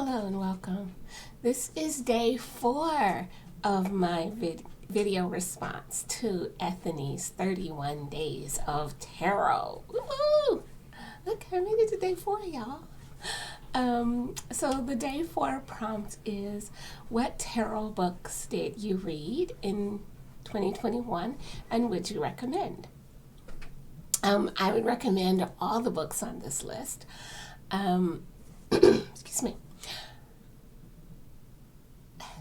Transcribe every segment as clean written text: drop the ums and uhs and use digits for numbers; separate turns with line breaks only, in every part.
Hello and welcome. This is day 4 of my video response to Ethany's 31 Days of Tarot. Woohoo! Look, I made it to day 4, y'all. So the day 4 prompt is, what tarot books did you read in 2021 and would you recommend? I would recommend all the books on this list. Excuse me.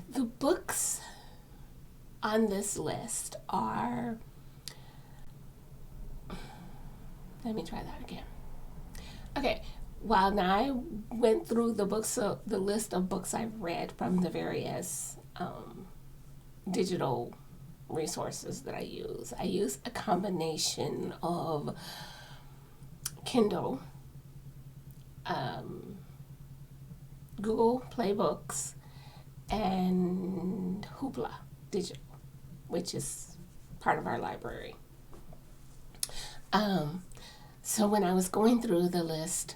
The books on this list are, let me try that again. Okay, while I went through the list of books I've read from the various digital resources that I use a combination of Kindle, Google Play Books, and Hoopla Digital, which is part of our library. So when I was going through the list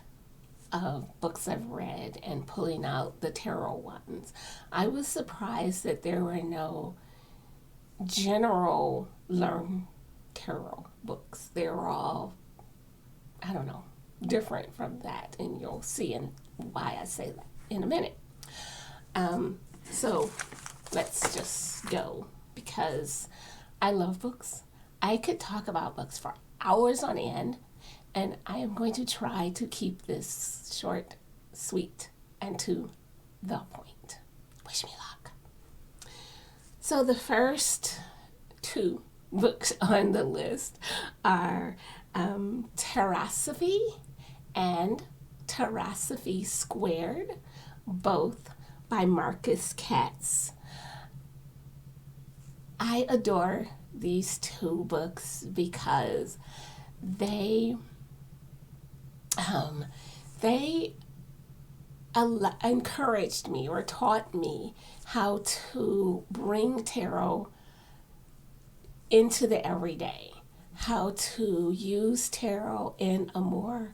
of books I've read and pulling out the tarot ones, I was surprised that there were no general learn tarot books. They were all, I don't know, different from that, and you'll see why I say that in a minute. So let's just go, because I love books. I could talk about books for hours on end, and I am going to try to keep this short, sweet, and to the point. Wish me luck. So the first 2 books on the list are Tarosophy and Tarosophy Squared, both by Katz. I adore these 2 books because they encouraged me or taught me how to bring tarot into the everyday, how to use tarot in a more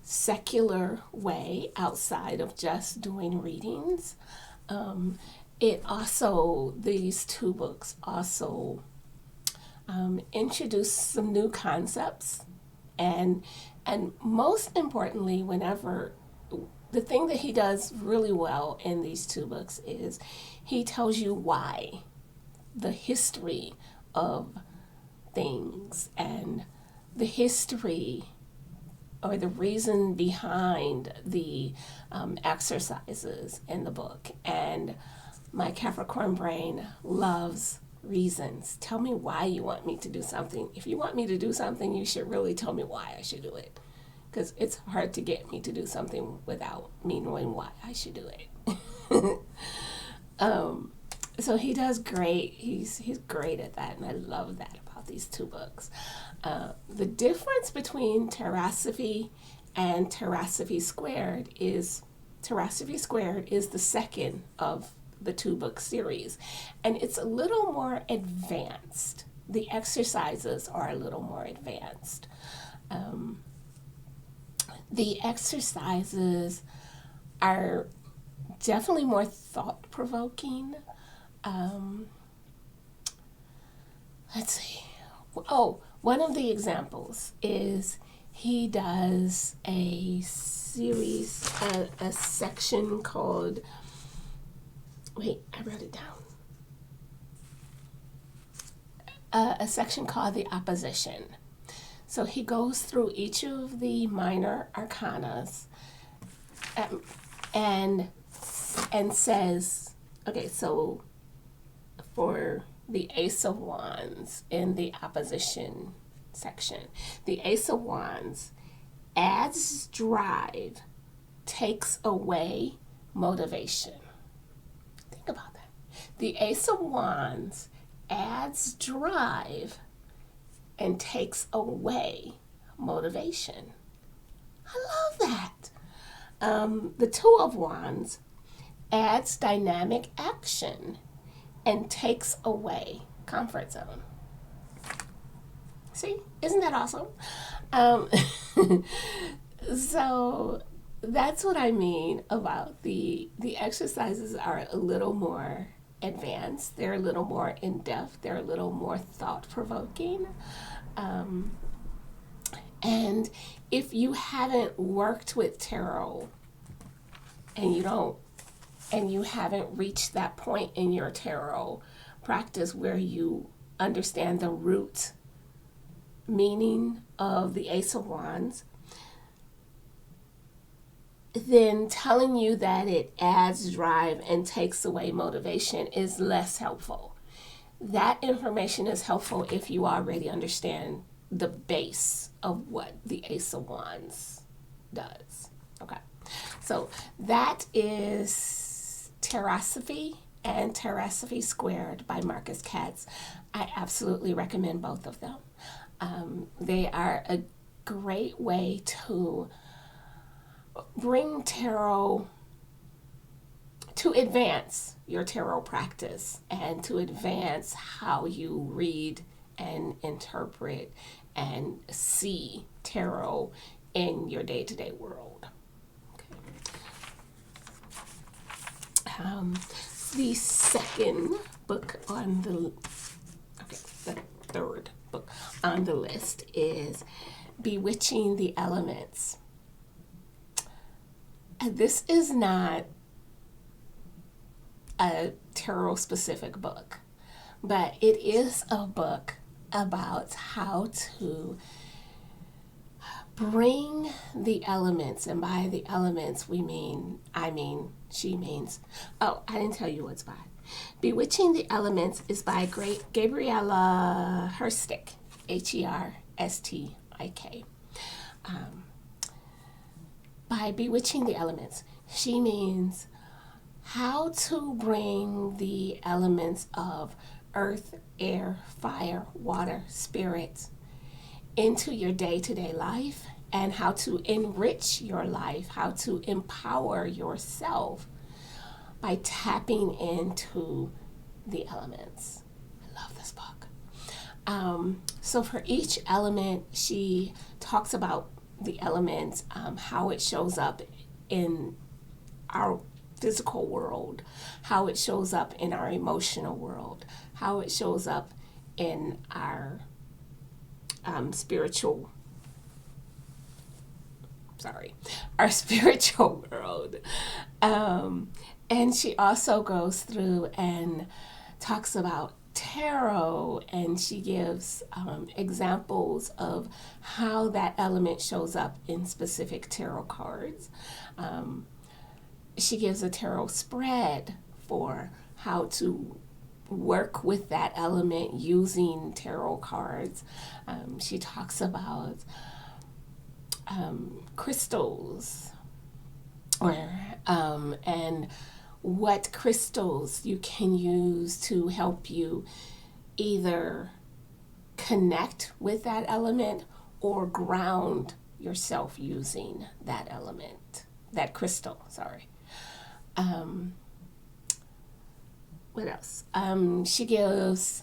secular way outside of just doing readings. These 2 books also introduce some new concepts, and most importantly, the thing that he does really well in these 2 books is he tells you why, the history of things and the history or the reason behind the exercises in the book. And my Capricorn brain loves reasons. Tell me why you want me to do something. If you want me to do something, you should really tell me why I should do it, because it's hard to get me to do something without me knowing why I should do it. So he does great. He's great at that, and I love that about these 2 books. The difference between Tarosophy and Tarosophy Squared is the second of the 2-book series, and it's a little more advanced. The exercises are a little more advanced. The exercises are definitely more thought-provoking. Let's see. Oh, one of the examples is he does a series, a section called, wait, I wrote it down. A section called The Opposition. So he goes through each of the minor arcanas and says, okay, so for the Ace of Wands in the opposition section, the Ace of Wands adds drive, takes away motivation. Think about that. The Ace of Wands adds drive and takes away motivation. I love that. The 2 of Wands adds dynamic action and takes away comfort zone. See, isn't that awesome? So that's what I mean about the exercises are a little more advanced. They're a little more in depth. They're a little more thought provoking. And if you haven't worked with tarot and you haven't reached that point in your tarot practice where you understand the root meaning of the Ace of Wands, then telling you that it adds drive and takes away motivation is less helpful. That information is helpful if you already understand the base of what the Ace of Wands does. Okay, so that is Tarosophy and Tarosophy Squared by Marcus Katz. I absolutely recommend both of them. They are a great way to bring tarot, to advance your tarot practice and to advance how you read and interpret and see tarot in your day-to-day world. Okay. The second book on the third book on the list is Bewitching the Elements. This is not a tarot specific book, but it is a book about how to bring the elements, and by the elements she means, oh, I didn't tell you what it's by. Bewitching the Elements is by Gabriela Herstik, Herstik. By bewitching the elements, she means how to bring the elements of earth, air, fire, water, spirit into your day-to-day life, and how to enrich your life, how to empower yourself by tapping into the elements. I love this book. So for each element, she talks about the elements, how it shows up in our physical world, how it shows up in our emotional world, how it shows up in our spiritual world. And she also goes through and talks about tarot, and she gives examples of how that element shows up in specific tarot cards. She gives a tarot spread for how to work with that element using tarot cards. She talks about crystals, and what crystals you can use to help you either connect with that element or ground yourself using that crystal. What else? She gives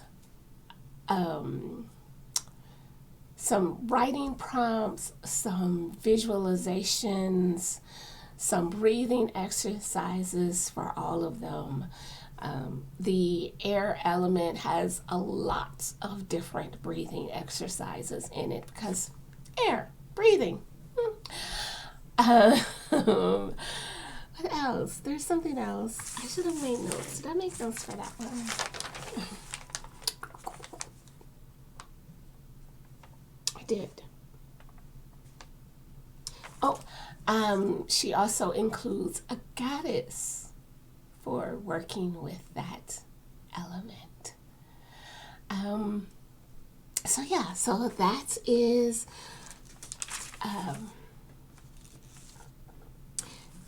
some writing prompts, some visualizations, some breathing exercises for all of them. The air element has a lot of different breathing exercises in it because air, breathing. What else? There's something else. I should have made notes. Did I make notes for that one? I did. Oh, she also includes a goddess for working with that element. So that is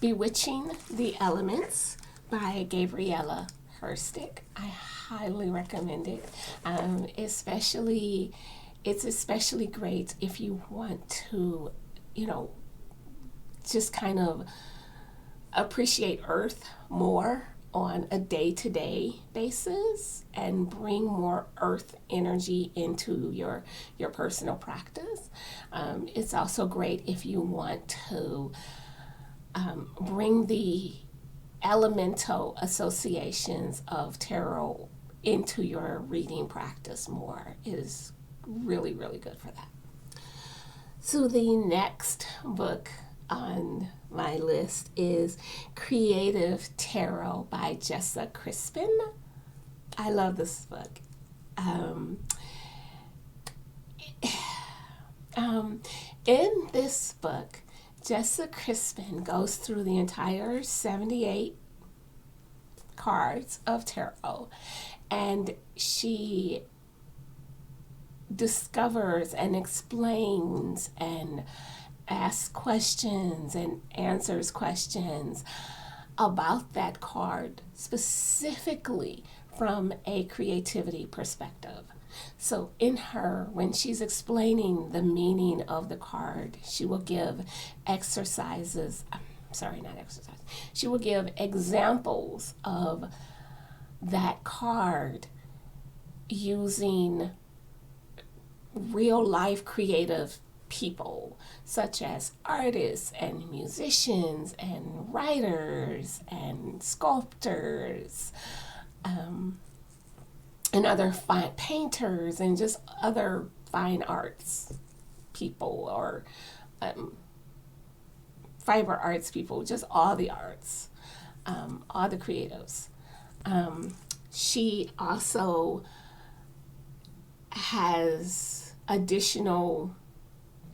Bewitching the Elements by Gabriela Herstik. I highly recommend it. It's especially great if you want to, just kind of appreciate Earth more on a day-to-day basis and bring more Earth energy into your personal practice. It's also great if you want to bring the elemental associations of tarot into your reading practice more. It is really, really good for that. So the next book on my list is Creative Tarot by Jessa Crispin. I love this book. In this book, Jessa Crispin goes through the entire 78 cards of tarot, and she discovers and explains and asks questions and answers questions about that card, specifically from a creativity perspective. So when she's explaining the meaning of the card, she will give she will give examples of that card using real life creative people, such as artists and musicians and writers and sculptors, and other fine painters and just other fine arts people, or fiber arts people, just all the arts, all the creatives. She also has additional,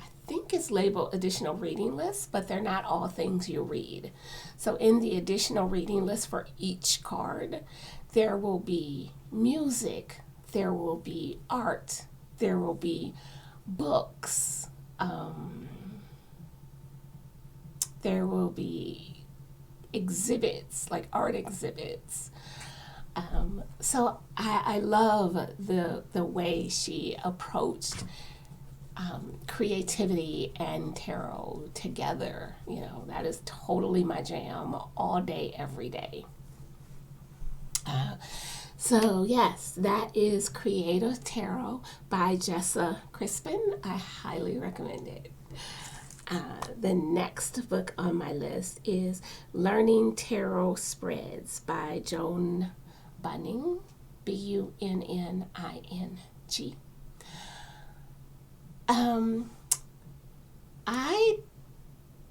I think it's labeled additional reading lists, but they're not all things you read. So in the additional reading list for each card, there will be music, there will be art, there will be books, there will be exhibits, like art exhibits. So I love the way she approached creativity and tarot together. You know, that is totally my jam, all day, every day. So yes, that is Creative Tarot by Jessa Crispin. I highly recommend it. The next book on my list is Learning Tarot Spreads by Joan Bunning, Bunning. I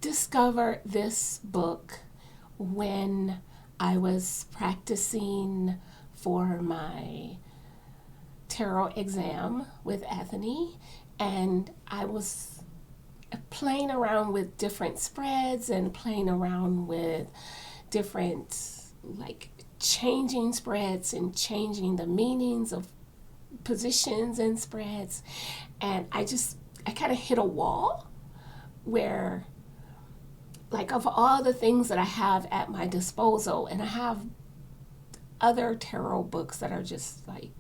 discovered this book when I was practicing for my tarot exam with Anthony, and I was playing around with different spreads and playing around with different, like, changing spreads and changing the meanings of positions and spreads, and I kind of hit a wall where, like, of all the things that I have at my disposal, and I have other tarot books that are just like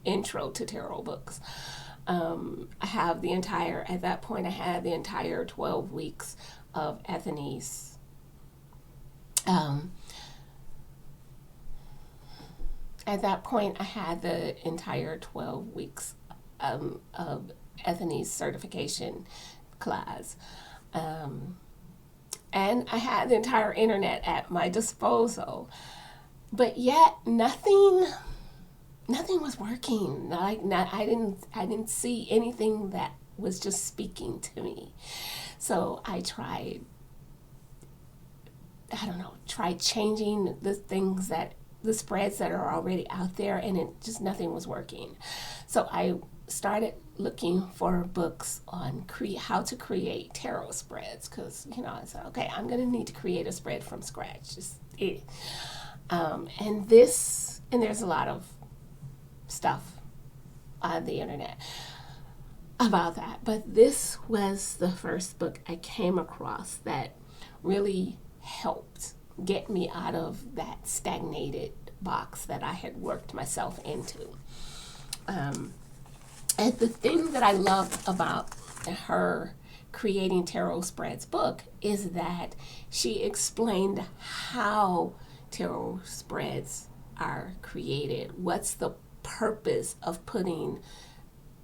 intro to tarot books. I have at that point I had the entire 12 weeks of Anthony's at that point I had the entire 12 weeks of Anthony's certification class. And I had the entire internet at my disposal, but yet nothing was working. I didn't see anything that was just speaking to me. So I tried changing the spreads that are already out there, and nothing was working. So I started looking for books on how to create tarot spreads, because I said, okay, I'm going to need to create a spread from scratch. And there's a lot of stuff on the internet about that, but this was the first book I came across that really helped get me out of that stagnated box that I had worked myself into. And the thing that I loved about her Creating Tarot Spreads book is that she explained how tarot spreads are created. What's the purpose of putting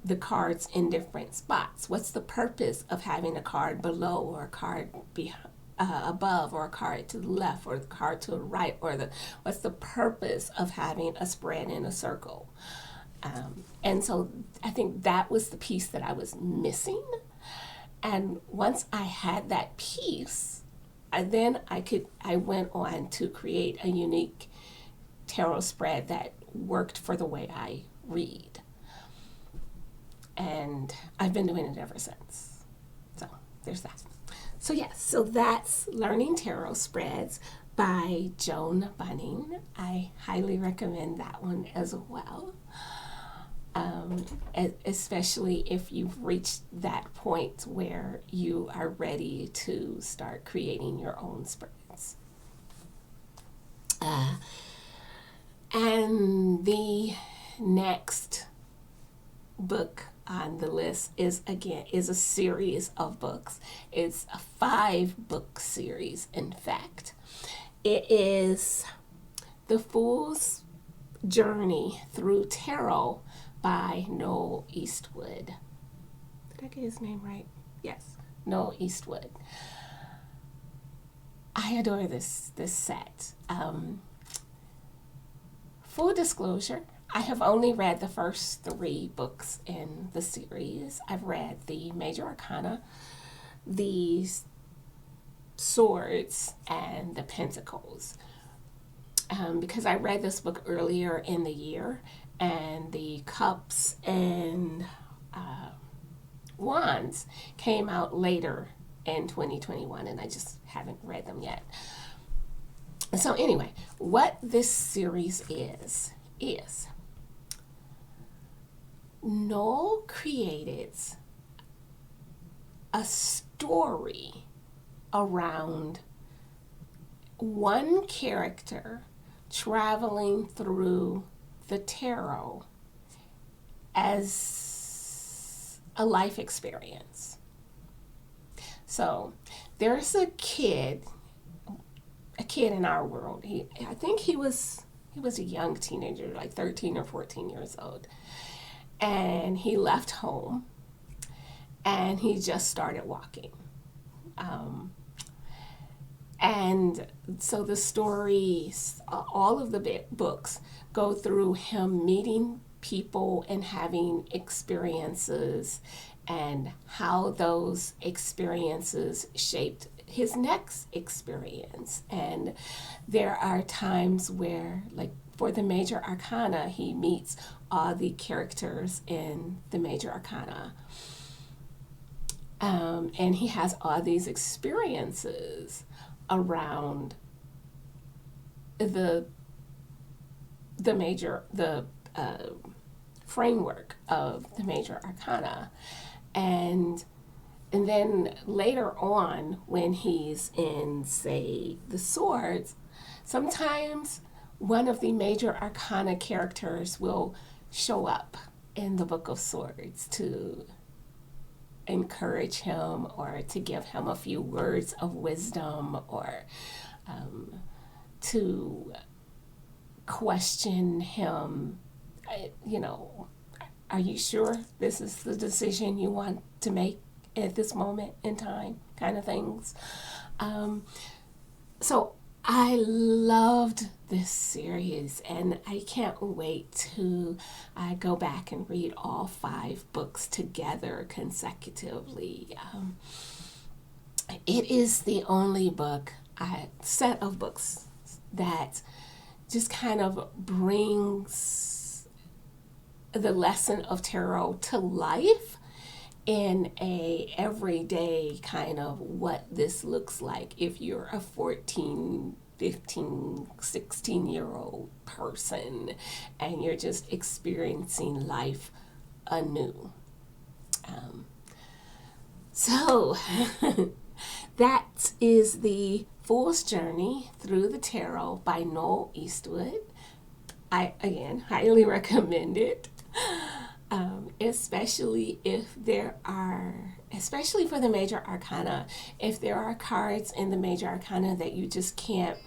the cards in different spots. What's the purpose of having a card below or a card above, or a card to the left or the card to the right, or what's the purpose of having a spread in a circle? And so I think that was the piece that I was missing. And once I had that piece, I went on to create a unique tarot spread that worked for the way I read. And I've been doing it ever since. So there's that. So yes, so that's Learning Tarot Spreads by Joan Bunning. I highly recommend that one as well. Especially if you've reached that point where you are ready to start creating your own spreads. And the next book on the list is a series of books. It's a 5-book series, in fact. It is The Fool's Journey Through Tarot by Noel Eastwood. Did I get his name right? Yes, Noel Eastwood. I adore this set. Full disclosure, I have only read the first 3 books in the series. I've read the Major Arcana, the Swords, and the Pentacles. Because I read this book earlier in the year, and the Cups and Wands came out later in 2021, and I just haven't read them yet. So anyway, what this series is Noel created a story around one character traveling through the tarot as a life experience. So there's a kid in our world. I think he was a young teenager, like 13 or 14 years old. And he left home and he just started walking. And so the stories, all of the books go through him meeting people and having experiences, and how those experiences shaped his next experience. And there are times where, like for the Major Arcana, he meets all the characters in the Major Arcana. And he has all these experiences around the framework of the Major Arcana. And then later on, when he's in, say, the Swords, sometimes one of the Major Arcana characters will show up in the Book of Swords to encourage him, or to give him a few words of wisdom, or to question him, are you sure this is the decision you want to make at this moment in time, kind of things. So I loved this series, and I can't wait to go back and read all 5 books together consecutively. It is the only set of books that just kind of brings the lesson of tarot to life in a everyday kind of what this looks like if you're a 14, 15, 16-year-old person and you're just experiencing life anew. So that is The Fool's Journey Through the Tarot by Noel Eastwood. I, again, highly recommend it. Especially for the Major Arcana, if there are cards in the Major Arcana that you just can't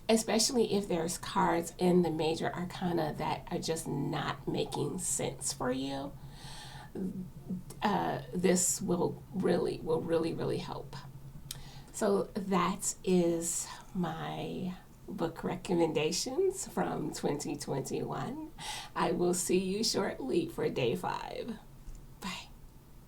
especially if there's cards in the major arcana that are just not making sense for you. This will really help. So that is my book recommendations from 2021. I will see you shortly for day 5.